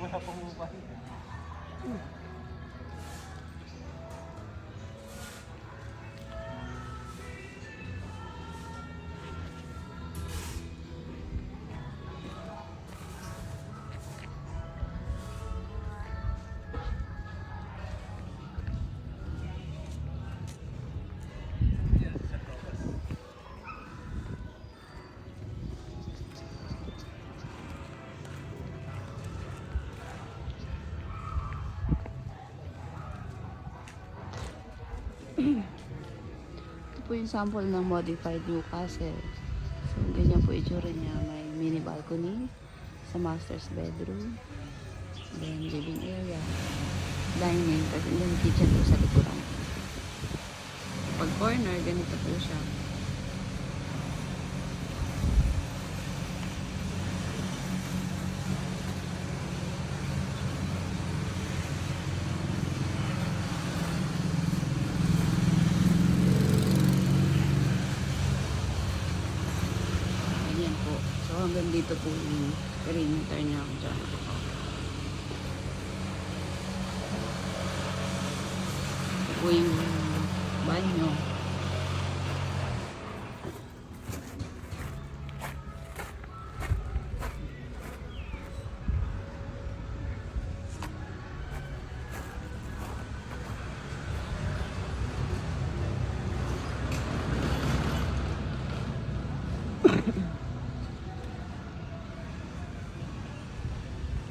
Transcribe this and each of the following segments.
sa pumupahin. Ito po yung sample ng modified Newcastle. So, ganyan po itsura niya. May mini balcony sa master's bedroom. Then, living area. Dining. Kasi yung kitchen po sa likuran. Pag corner, ganito po siya. Ayan po. So, hanggang dito po yung perimeter niya. Diyan. Ito po yung banyo.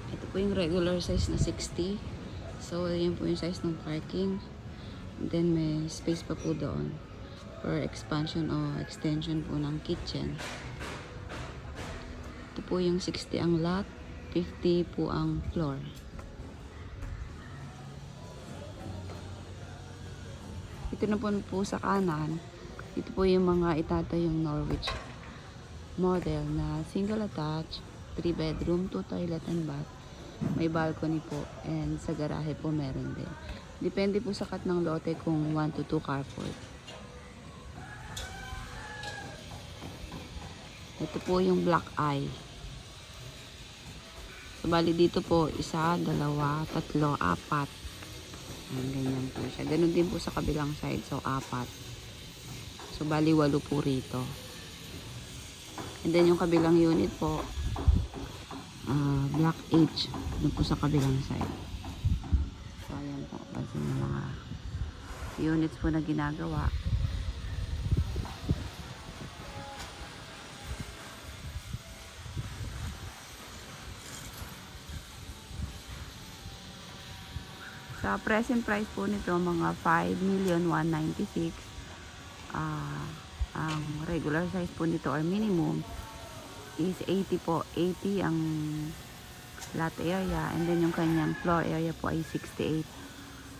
Ito po yung regular size na 60. So, yan po yung size ng parking. Then, may space pa po doon for expansion o extension po ng kitchen. Ito po yung 60 ang lot, 50 po ang floor. Ito na po sa kanan. Ito po yung mga itatayong Norwich model na single attached, 3 bedroom, 2 toilet and bath. May balcony po and sa garahe po meron din. Depende po sa cut ng lote kung 1 to 2 carport. Ito po yung black eye. So, bali dito po, 1, 2, 3, 4. Ayan, ganyan po siya. Ganun din po sa kabilang side. So, 4. So, bali 8 po rito. And then, yung kabilang unit po, black H. Doon po sa kabilang side. So, ayan po. Kasi yung mga units po na ginagawa. Sa present price po nito, mga 5,196,000. Ang regular size po nito or minimum is 80 po. 80 ang lot area. And then yung kanyang floor area po ay 68.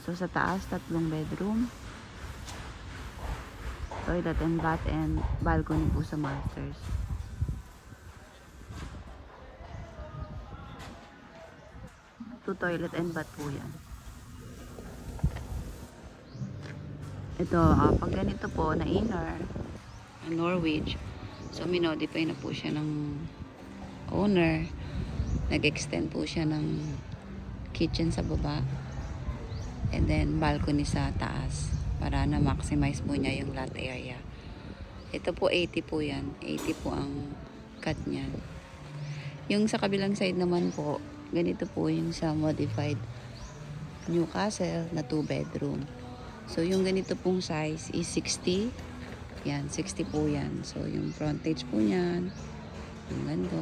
So sa taas, 3 bedroom. Toilet and bath and balcony po sa masters. Two toilet and bath po yan. Ito, pag ganito po na inner, Norwich, so minodify na po siya ng owner. Nag-extend po siya ng kitchen sa baba and then balcony sa taas para na maximize po niya yung lot area. Ito po 80 po yan. 80 po ang cut niyan. Yung sa kabilang side naman po, ganito po yung sa modified Newcastle na 2 bedroom. So, yung ganito pong size is 60. Yan, 60 po yan. So, yung frontage po niyan, yung ganito.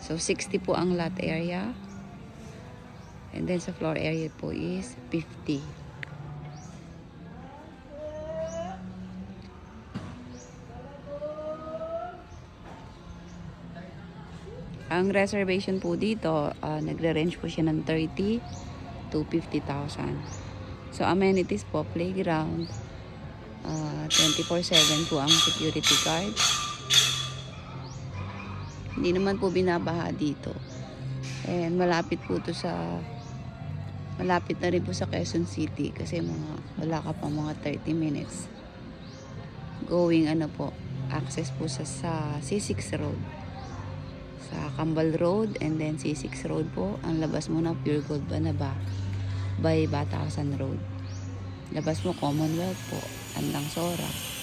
So, 60 po ang lot area. And then, sa floor area po is 50. Ang reservation po dito, nagre-range po siya ng 30 to 50,000. So, amenities po, playground, 24/7 po ang security guard. Hindi naman po binabaha dito. And malapit po to sa, malapit na rin po sa Quezon City kasi wala ka pa mga 30 minutes. Going access po sa C6 Road. sa Cambal Road and then C6 Road po. Ang labas mo na Pure Gold Banaba by Batasan Road. Labas mo Commonwealth po, Tandang Sora.